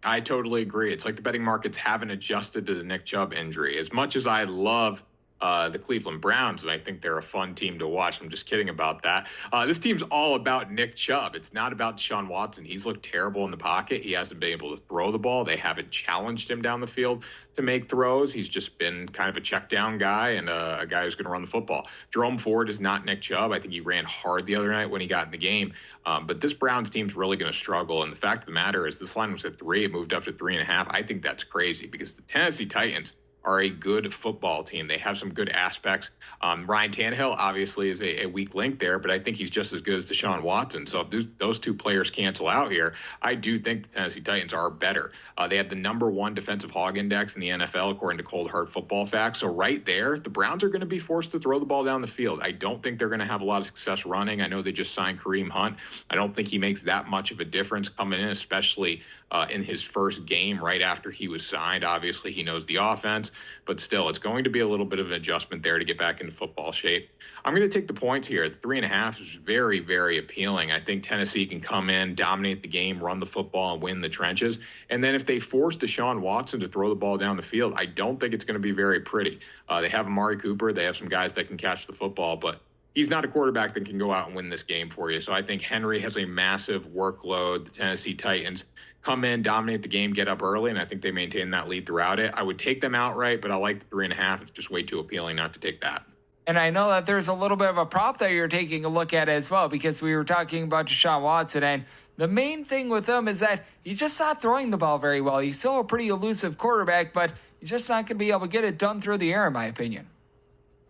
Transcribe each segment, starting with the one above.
I totally agree. It's like the betting markets haven't adjusted to the Nick Chubb injury. As much as I love the Cleveland Browns, and I think they're a fun team to watch. I'm just kidding about that. This team's all about Nick Chubb. It's not about Deshaun Watson. He's looked terrible in the pocket. He hasn't been able to throw the ball. They haven't challenged him down the field to make throws. He's just been kind of a check down guy and a guy who's going to run the football. Jerome Ford is not Nick Chubb. I think he ran hard the other night when he got in the game. But this Browns team's really going to struggle. And the fact of the matter is this line was at 3. It moved up to 3.5. I think that's crazy because the Tennessee Titans are a good football team. They have some good aspects. Ryan Tannehill obviously is a weak link there, but I think he's just as good as Deshaun Watson. So if those two players cancel out here, I do think the Tennessee Titans are better. They have the #1 defensive hog index in the NFL, according to Cold Hard Football Facts. So right there, the Browns are going to be forced to throw the ball down the field. I don't think they're going to have a lot of success running. I know they just signed Kareem Hunt. I don't think he makes that much of a difference coming in, especially in his first game right after he was signed. Obviously, he knows the offense, but still, it's going to be a little bit of an adjustment there to get back into football shape. I'm going to take the points here. The 3.5 is very, very appealing. I think Tennessee can come in, dominate the game, run the football, and win the trenches. And then if they force Deshaun Watson to throw the ball down the field, I don't think it's going to be very pretty. They have Amari Cooper. They have some guys that can catch the football, but he's not a quarterback that can go out and win this game for you. So I think Henry has a massive workload. The Tennessee Titans come in, dominate the game, get up early, and I think they maintain that lead throughout it. I would take them outright, but I like the 3.5. It's just way too appealing not to take that. And I know that there's a little bit of a prop that you're taking a look at as well, because we were talking about Deshaun Watson, and the main thing with him is that he's just not throwing the ball very well. He's still a pretty elusive quarterback, but he's just not going to be able to get it done through the air, in my opinion.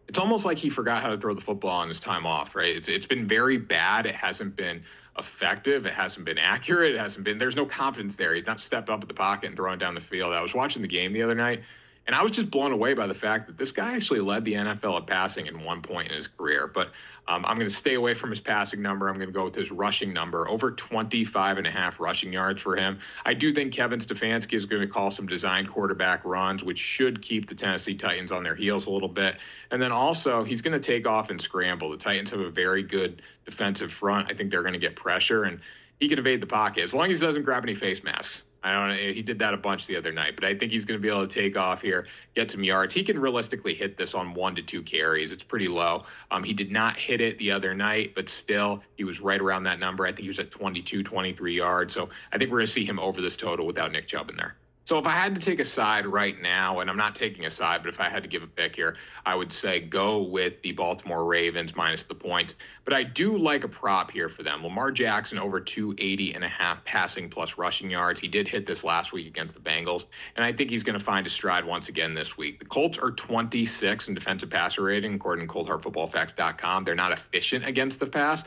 It's almost like he forgot how to throw the football on his time off, right? It's been very bad. It hasn't been effective. It hasn't been accurate. There's no confidence there. He's not stepped up at the pocket and throwing down the field. I was watching the game the other night, and I was just blown away by the fact that this guy actually led the NFL at passing at one point in his career. But I'm going to stay away from his passing number. I'm going to go with his rushing number, over 25.5 rushing yards for him. I do think Kevin Stefanski is going to call some design quarterback runs, which should keep the Tennessee Titans on their heels a little bit. And then also, he's going to take off and scramble. The Titans have a very good defensive front. I think they're going to get pressure, and he can evade the pocket as long as he doesn't grab any face masks. I don't know. He did that a bunch the other night, but I think he's going to be able to take off here, get some yards. He can realistically hit this on 1 to 2 carries. It's pretty low. He did not hit it the other night, but still, he was right around that number. I think he was at 22, 23 yards. So I think we're going to see him over this total without Nick Chubb in there. So if I had to take a side right now, and I'm not taking a side, but if I had to give a pick here, I would say go with the Baltimore Ravens minus the points. But I do like a prop here for them. Lamar Jackson over 280.5 passing plus rushing yards. He did hit this last week against the Bengals, and I think he's going to find a stride once again this week. The Colts are 26 in defensive passer rating, according to coldhardfootballfacts.com. They're not efficient against the pass.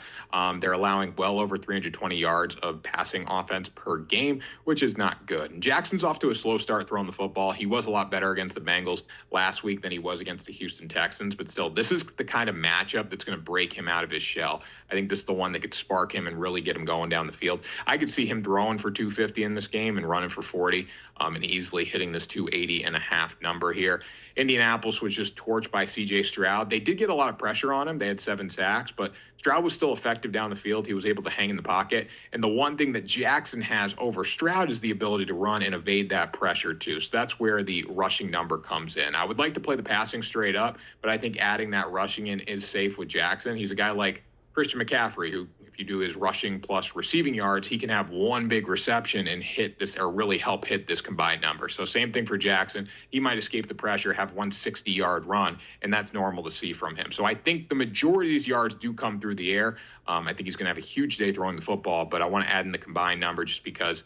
They're allowing well over 320 yards of passing offense per game, which is not good. And Jackson's off to a slow start throwing the football. He was a lot better against the Bengals last week than he was against the Houston Texans, but still, this is the kind of matchup that's going to break him out of his shell. I think this is the one that could spark him and really get him going down the field. I could see him throwing for 250 in this game and running for 40 and easily hitting this 280.5 number here. Indianapolis was just torched by C.J. Stroud. They did get a lot of pressure on him. They had 7 sacks, but Stroud was still effective down the field. He was able to hang in the pocket. And the one thing that Jackson has over Stroud is the ability to run and evade that pressure too. So that's where the rushing number comes in. I would like to play the passing straight up, but I think adding that rushing in is safe with Jackson. He's a guy like Christian McCaffrey, who, if you do his rushing plus receiving yards, he can have one big reception and hit this, or really help hit this combined number. So same thing for Jackson. He might escape the pressure, have 160-yard run, and that's normal to see from him. So I think the majority of these yards do come through the air. I think he's going to have a huge day throwing the football, but I want to add in the combined number just because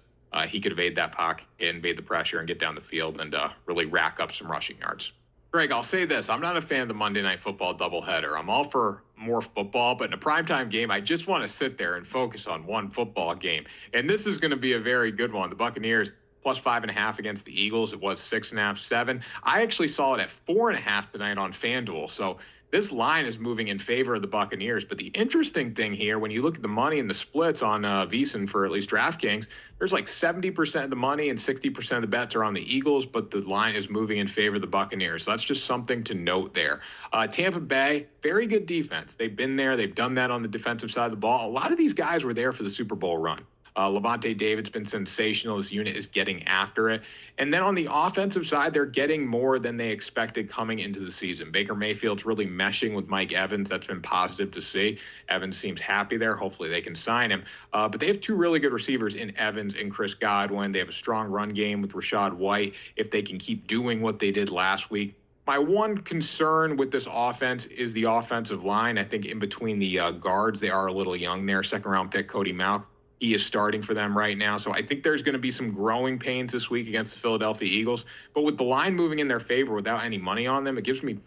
he could evade that pocket, invade the pressure, and get down the field and really rack up some rushing yards. Greg, I'll say this. I'm not a fan of the Monday Night Football doubleheader. I'm all for more football, but in a primetime game, I just want to sit there and focus on one football game. And this is going to be a very good one. The Buccaneers plus 5.5 against the Eagles. It was 6.5, 7. I actually saw it at 4.5 tonight on FanDuel. So this line is moving in favor of the Buccaneers. But the interesting thing here, when you look at the money and the splits on VSiN for at least DraftKings, there's like 70% of the money and 60% of the bets are on the Eagles, but the line is moving in favor of the Buccaneers. So that's just something to note there. Tampa Bay, very good defense. They've been there. They've done that on the defensive side of the ball. A lot of these guys were there for the Super Bowl run. Levante David's been sensational. This unit is getting after it. And then on the offensive side, they're getting more than they expected coming into the season. Baker Mayfield's really meshing with Mike Evans. That's been positive to see. Evans seems happy there. Hopefully they can sign him. But they have two really good receivers in Evans and Chris Godwin. They have a strong run game with Rachaad White. If they can keep doing what they did last week, my one concern with this offense is the offensive line. I think in between the guards, they are a little young there. Second-round pick Cody Mauch, he is starting for them right now. So I think there's going to be some growing pains this week against the Philadelphia Eagles. But with the line moving in their favor without any money on them, it gives me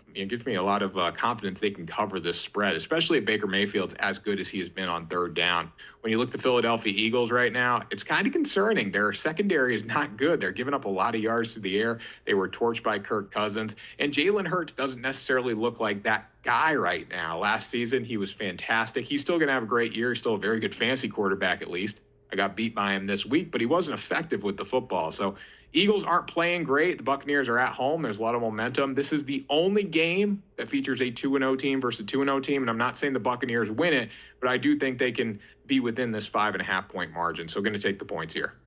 a lot of confidence they can cover this spread, especially if Baker Mayfield's as good as he has been on third down. When you look at the Philadelphia Eagles right now, it's kind of concerning. Their secondary is not good. They're giving up a lot of yards to the air. They were torched by Kirk Cousins. And Jalen Hurts doesn't necessarily look like that guy right now. Last season, he was fantastic. He's still going to have a great year. He's still a very good fantasy quarterback, at least. I got beat by him this week, but he wasn't effective with the football. So Eagles aren't playing great. The Buccaneers are at home. There's a lot of momentum. This is the only game that features a 2-0 team versus a 2-0 team. And I'm not saying the Buccaneers win it, but I do think they can be within this 5.5 point margin. So going to take the points here.